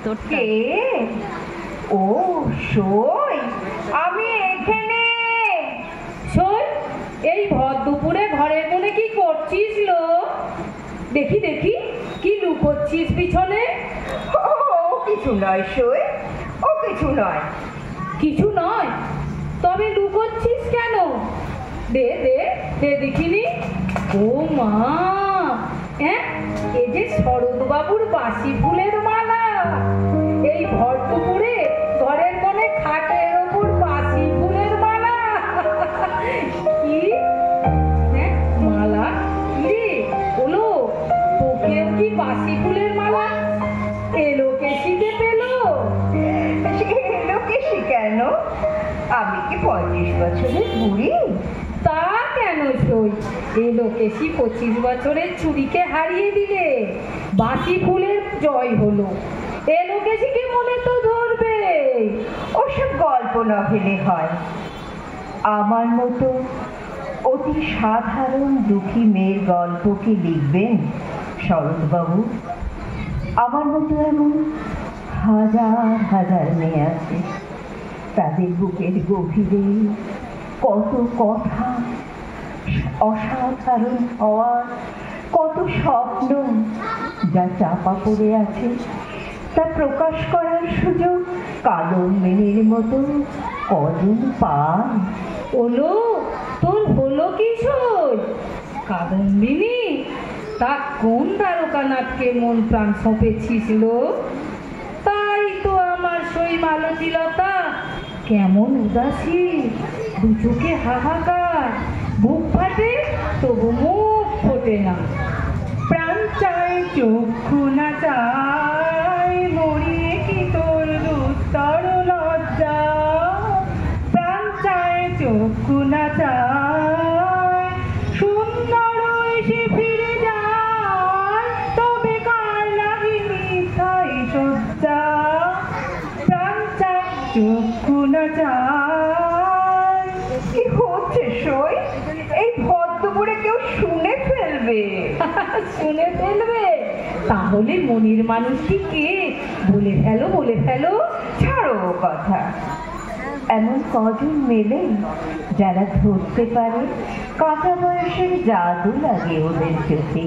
তোরটা। ও সই, আমি এখানে। সই, এই ভর দুপুরে ঘরের কোণে কি করছিস লো? দেখি দেখি, কি লুকোচ্ছিস পিছনে? ও কিছু নয় সই, ও কিছু নয়। কিছু নয়? তবে লুকোচ্ছিস কেন? দে দে দে দেখিনি। ও মা, হ্যাঁ, এ যে শরৎবাবুর বাসি ফুলের মালা। এই ভর দুপুরে ঘরের কোণে খাটের ওপর বাসি ফুলের মালা। কি হ্যাঁ মালা? কি হলো? তোকেও কি বাসি ফুলের মালা এলো কেশিতে পেলো? এলো কেশি কেন? আমি কি 35 বছরের বুড়ি? তা কেন সই? এলো কেশি 25 বছরের চুরিকে হারিয়ে দিলে। বাসি ফুলের জয় হলো। এলো কেশিকে মনে তো ধরবে। ওসব গল্প নভেলে হয়। আমার মতো অতি সাধারণ দুঃখী মেয়ের গল্প কি লিখবেন শরৎবাবু? আমার মতো এমন হাজার হাজার মেয়ে আছে, তাদের বুকের গভীরে কত কথা, অসাধারণ হওয়ার কত স্বপ্ন যা চাপা পড়ে আছে, তা প্রকাশ করার সুযোগ কাদম্বিনীর মতো কজন পায়? হলো তোর হলো কি সই? কাদম্বিনী? তা কোন দ্বারকানাথকে মন প্রাণ সঁপেছিল? তাই তো আমার সই মালতীলতা কেমন উদাসী, দু চোখে হাহাকার, বুক ফাটে তবু মুখ ফোটে না। প্রাণ চায় চক্ষু না চায়, মরিয়ে কি তোর দুস্তর লজ্জা। প্রাণ চায় চক্ষু না চায়, সুন্দর এসে ফিরে যায়, তবে কার লাগি মিথাই সজ্জা। প্রাণ চায় চক্ষু না চায়। কি হচ্ছে সই? এই ভদ্রপুরে কেউ শুনে ফেলবে। শুনে ফেলবে? তাহলে মনির মানুষটি কে? বলে ফেলো, বলে ফেলো। ছাড়ো কথা। এমন কজন মেলে যারা ধরতে পারে কাঁচা বয়সের জাদু লাগে ওদের চোখে।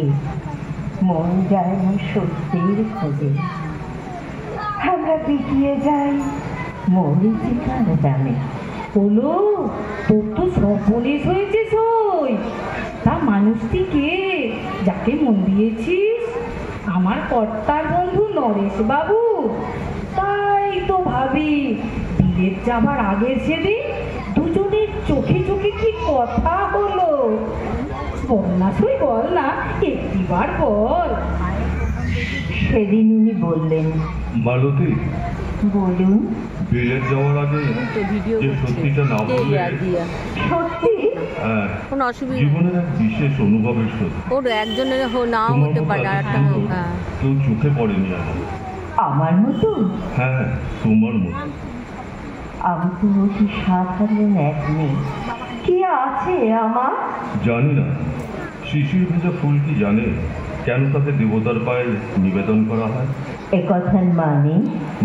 মন যায় না সত্যির খোঁজে, আমরা পিটিয়ে যাই মরিচিকার দামে। হলো তোর তো সর্বনেশ হয়েছে সই। তা মানুষটি কে যাকে মন দিয়েছিস? আমার কর্তার বন্ধু নরেশ বাবু। তাই তো ভাবি, বিলেত যাবার আগের সেদিন দুজনের চোখে চোখে কি কথা হলো। বল না সই, বল না, একটিবার বল। সেদিন উনি বললেন, মালতী, বলুন। বিলেত যাওয়ার আগে যে সত্যিটা না বললে সত্যি? হ্যাঁ, কোনো অসুবিধা জীবনের এক বিশেষ অনুভবের সত্যি। ওর একজনের নাও হতে পারে, আর একটা হোক। হ্যাঁ, কেউ চোখে পড়েনি আমার। আমার মতো? হ্যাঁ, তোমার মতো। আমি তো অতি সাধারণ এক মেয়ে, কি আছে আমার? জানি না শিশির ভেজা ফুল কি জানে কেন তাকে দেবতার পায়ে নিবেদন করা হয়? একথার মানে?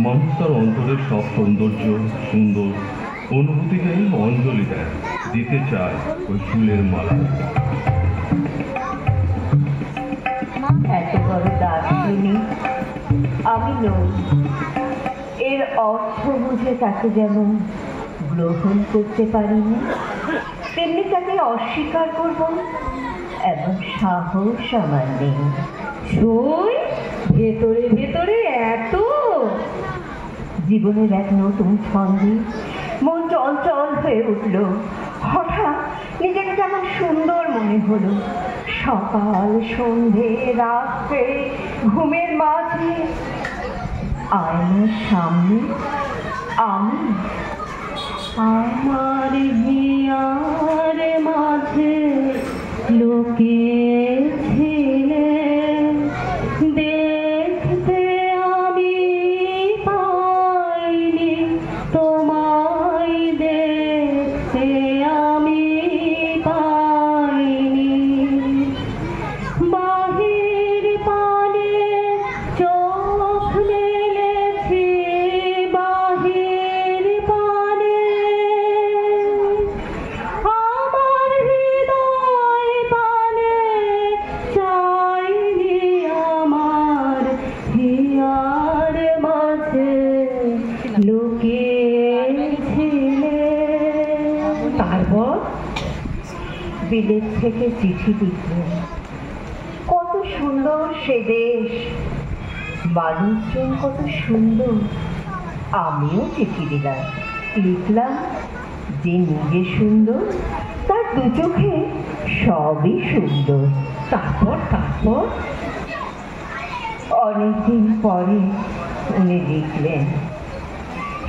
মানুষ তার অন্তরের সব সৌন্দর্য, সুন্দর অনুভূতিকে অঞ্জলি দেয়, দিতে চায় ওই ফুলের মালা। এত বড় দার্শনিক আমি নই। এর অর্থ বুঝে তাকে যেমন গ্রহণ করতে পারিনি, তেমনি তাকে অস্বীকার করব এমন সাহস আমার নেই। সই, ভেতরে ভেতরে এত? জীবনের এক নতুন ছন্দে মন চঞ্চল হয়ে উঠল। হঠাৎ নিজেকে কেমন সুন্দর মনে হলো। সকাল, সন্ধে, রাত্রে, ঘুমের মাঝে, আয়নার সামনে আমি, আমার হিয়ার মাঝে লুকিয়েছিলেন, দেখতে আমি পাইনি তোমায়, দেখতে আমি পাইনি। বাহির পানে চোখ মেলে সিলেট থেকে চিঠি লিখলেন। কত সুন্দর সে দেশ, মানুষজন কত সুন্দর। আমিও চিঠি দিলাম, লিখলাম যে নিজে সুন্দর তার দু চোখে সবই সুন্দর। তারপর তারপর অনেকদিন পরে উনি লিখলেন,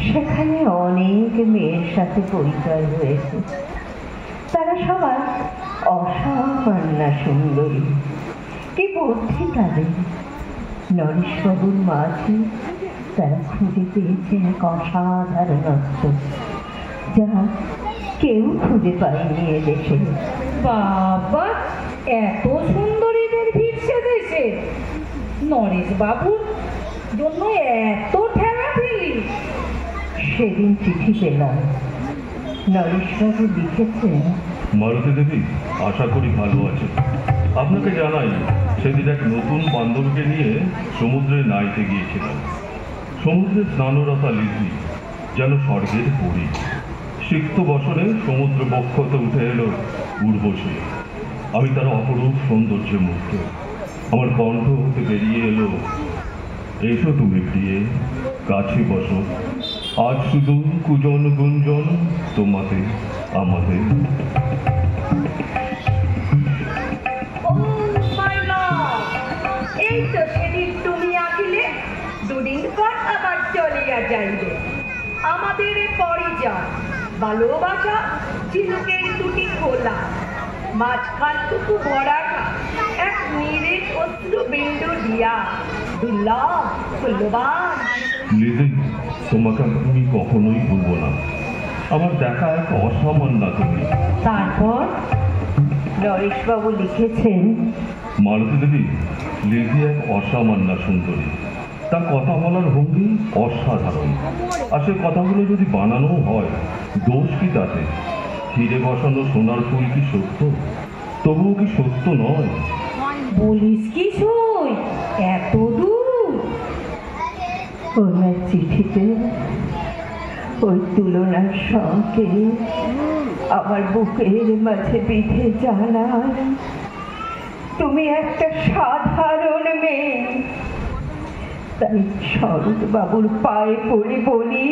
সেখানে অনেক মেয়ের সাথে পরিচয় হয়েছে, তারা সবাই অসামান্য সুন্দরী। কি বুদ্ধি তাদের! নরেশবাবুর মাঝে তারা খুঁজে পেয়েছে এক অসাধারণত্ব, যা কেউ খুঁজে পায়নি এদেশে। বাবা, এত সুন্দরীদের ভিড়ছে দেশে, নরেশ বাবুর জন্য এত ঠেলা ফেলি। সেদিন চিঠি পেলাম, নরেশবাবু লিখেছেন, মালতী দেবী আশা করি ভালো আছে। আপনাকে জানাই, সেদিন এক নতুন বান্ধবীকে নিয়ে সমুদ্রে নাইতে গিয়েছিলাম। সমুদ্রের স্নানরতা লিখি যেন স্বর্গের পরী। সিক্ত বছরে সমুদ্র বক্ষতে উঠে এলো উর্বশী। আমি তার অপরূপ সৌন্দর্যে মুগ্ধ। আমার কণ্ঠ হতে বেরিয়ে এলো, এসো তুমি প্রিয়ে, কাছে বসো, আজ শুধু কুজন গুঞ্জন তোমাতে আমাদের। এই তো সেদিন তুমি আসিলে, দুদিন পর আবার চলিয়া যাইবে। আমাদের পরিচয় ভালোবাসা ঝিনুকের দুটি খোলা, মাঝখানটুকু ভরাটা এক নিরেট অশ্রু বিন্দু দিয়া, দুর্লভ মূল্যবান। লিজি, তোমাকে আমি কখনোই ভুলবো না। আমার দেখা এক অসামান্য তুমি। তারপর নরেশবাবু লিখেছেন, মালতী দেবী, লিজি এক অসামান্য সুন্দরী। তার কথা বলার ভঙ্গি অসাধারণ। আর সে কথাগুলো যদি বানানো হয়, দোষ কি তাতে? হিরে বসানো সোনার ফুল কি সত্য? তবুও কি সত্য নয়? বলিস কি সই, এত দূর? ওনার চিঠিতে ওই তুলনার সঙ্গে আমার বুকের মাঝে বিধে জানার, তুমি একটা সাধারণ মেয়ে। তাই শরৎবাবুর পায়ে পড়ে বলি,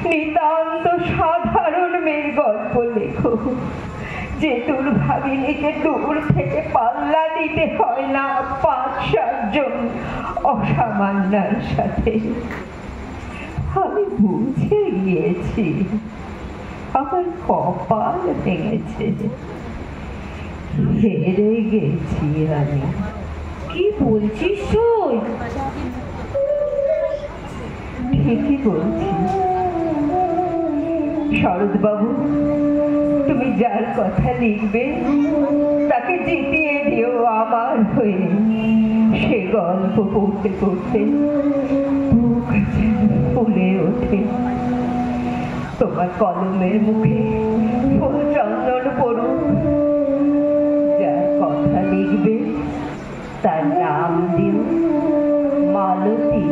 নিতান্ত সাধারণ মেয়ের গল্প লেখো, যে দুর্ভাগিনীকে দূর থেকে পাল্লা দিতে হয় না ৫-৭ জন অসামান্যার সাথে। আমি বুঝে গিয়েছি, আমার কপাল ভেঙেছে, হেরে গেছি আমি। কি বলছিস সই? ঠিকই বলছি। শরৎবাবু, তুমি যার কথা লিখবে তাকে জিতিয়ে দিও আমার হয়ে। সে গল্প পড়তে পড়তে বুক ফুলে ওঠে। তোমার কলমের মুখে ফুল চন্দন পড়ুক। যার কথা লিখবে তার নাম দিও মালতী।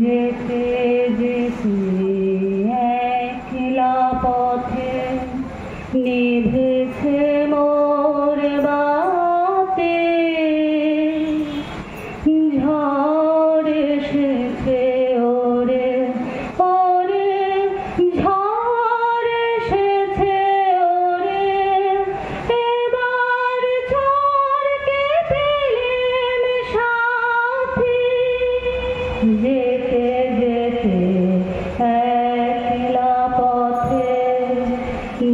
যেতে যেতে একলা পথে নিভেছে মোর বাতে, ঝড় এসেছে ওরে ওরে, ঝড় এসেছে ওরে, এবার ঝড়কে পেলেম সাথী। যেতে যেতে একলা পথে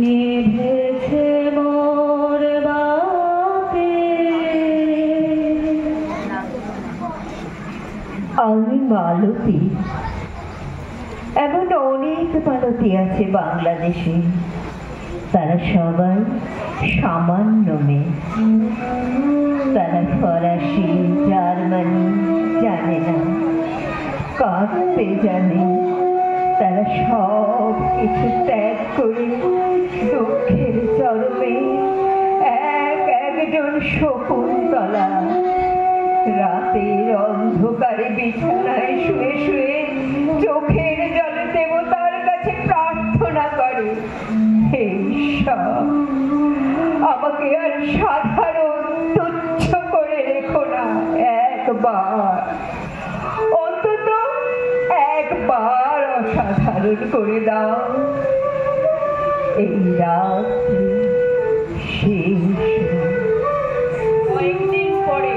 নিভেছে মোর বাতে। আমি মালতী। এমন অনেক মালতী আছে বাংলাদেশে, তারা সবাই সামান্য মেয়ে। তারা ফরাসি জার্মানি জানে না, কাঁদতে জানে, তারা সব কিছু ত্যাগ করে দুঃখের চরমে একজন শকুন্তলা রাতের অন্ধকারে বিছানায় শুয়ে শুয়ে চোখের জলে দেবতার কাছে প্রার্থনা করে, হে ঈশ্বর, আমাকে আর সাধারণ তুচ্ছ করে রেখো না, একবার অন্তত একবার অসাধারণ করে দাও। এই রাত্রি শেষ। কয়েকদিন পরে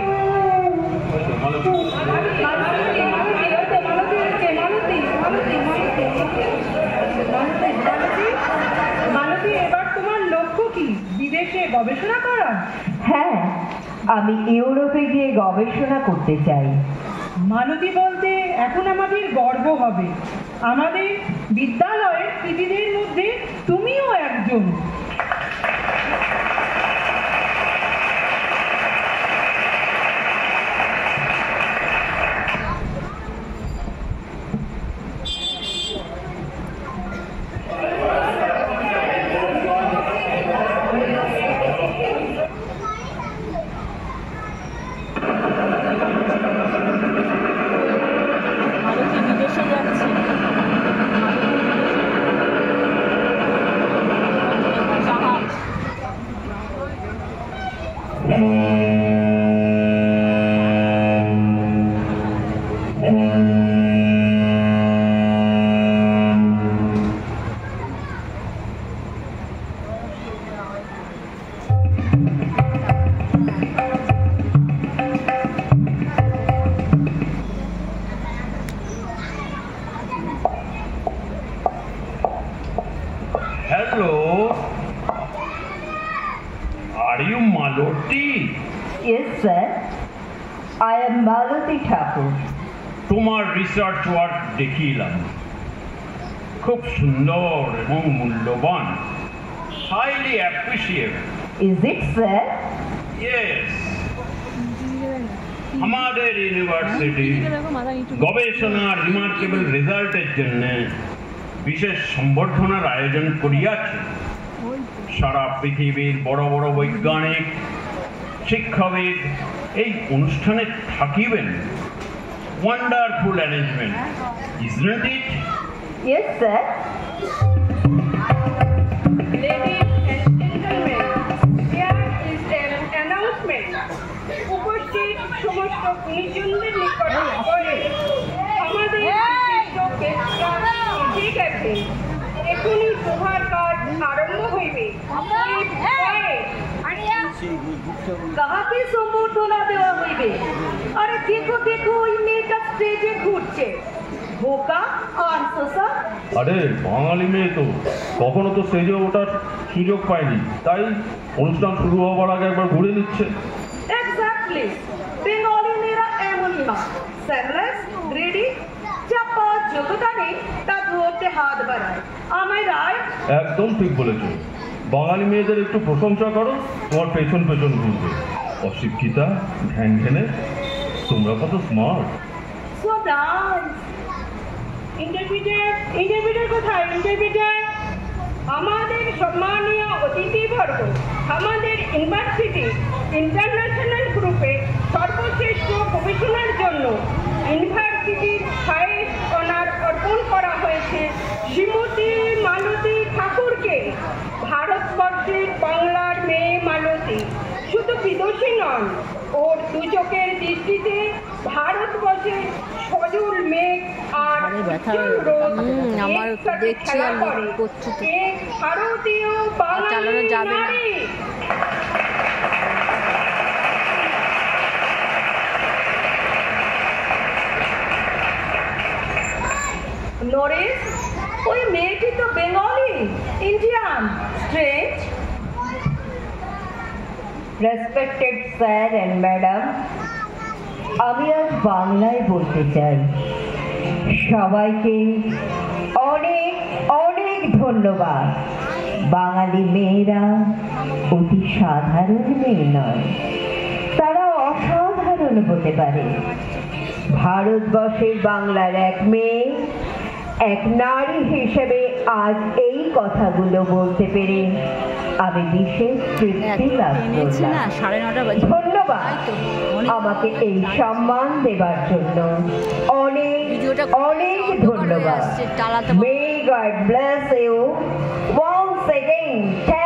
মালতী, এবার তোমার লক্ষ্য কি? বিদেশে গবেষণা করা? হ্যাঁ, আমি ইউরোপে গিয়ে গবেষণা করতে চাই। মালতী বলতে এখন আমাদের গর্ব হবে। আমাদের বিদ্যালয়ের কৃতীদের মধ্যে তুমিও একজন। Hello. Are you Maloti? Yes, sir. I am Malati Thakur. তোমার রিসার্চ ওয়ার্ক দেখিলাম, খুব সুন্দর এবং মূল্যবান, highly appreciable. Is it, sir? Yes. আমাদের ইউনিভার্সিটি গবেষণা রিমার্কেবল রেজাল্টের জন্য বিশেষ সম্বর্ধনার আয়োজন করিয়াছে। সারা পৃথিবীর বড় বড় বৈজ্ঞানিক শিক্ষাবিদ এই অনুষ্ঠানে থাকিবেন। Wonderful arrangement, isn't it? Yes, sir. Ladies and gentlemen, here is an announcement. উপস্থিত সমস্ত গুণীজনদের নিকট করে আমাদের বিশিষ্ট গেস্টরা ঠিক আছে, এখনই সভার কাজ আরম্ভ হইবে। কাহাকে সম্বর্ধনা দেওয়া হইবে? আরে দেখো দেখো, ওই মেয়েটা স্টেজে ঘুরছে। বোকা আনসোসা। আরে বাঙালি মেয়ে তো, কখনো তো স্টেজে ওঠার সুযোগ পায়নি, তাই অনুষ্ঠান শুরু হওয়ার আগে একবার ঘুরে নিচ্ছে। এক্স্যাক্টলি, বেঙ্গলি মেয়েরা এমনই না, স্যামলেস, গ্রেডি, চাপা যোগ্যতা নেই তা ধরতে হাত বাড়ায়। আমায় রাইট? একদম ঠিক বলেছো। বাঙালি মেয়েদের একটু প্রশংসা করো, তোমার পেছন পেছন ঘুরবে। অশিক্ষিতা, ঘ্যান ঘেনে, তোমরা কত স্মার্ট। So nice. ইন্টারভিউটার কোথায়? ইন্টারভিউটার। আমাদের সম্মানীয় অতিথিবর্গ, আমাদের ইউনিভার্সিটি ইন্টারন্যাশনাল গ্রুপে সর্বশ্রেষ্ঠ গবেষণার জন্য ইউনিভার্সিটির হাইয়েস্ট অনার অর্পণ করা হয়েছে শ্রীমতী মালতী ঠাকুরকে। ভারতবর্ষের বাংলার মেয়ে মালতী শুধু বিদোষী নন, ওর দু চোখের দৃষ্টিতে ভারতবর্ষের সজল মেঘ আর আমার দেখছি আর করছি তো ভারতীয় চালানো যাবে না। নরেশ, ওই মেয়েটি তো Bengali, Indian, strange. Respected sir and madam, আমি আজ বাংলায় বলতে চাই। সবাইকে অনেক অনেক ধন্যবাদ। বাঙালি মেয়েরা অতি সাধারণ মেয়ে নয়, তারা অসাধারণ হতে পারে। ভারতবর্ষের বাংলার এক মেয়ে এক নারী হিসেবে আজ এই কথাগুলো বলতে পেরে আমি বিশেষ তৃপ্তি লাভ এনেছি না করলাম। 9:30 বাজে। ধন্যবাদ তাই তো, অনেক- আমাকে এই সম্মান দেবার জন্য। অনেক ভিডিওটা অনেক অন্ধকার হয়ে ধন্যবাদ। আসছে, চালাতে পারবো না। May God bless you once again.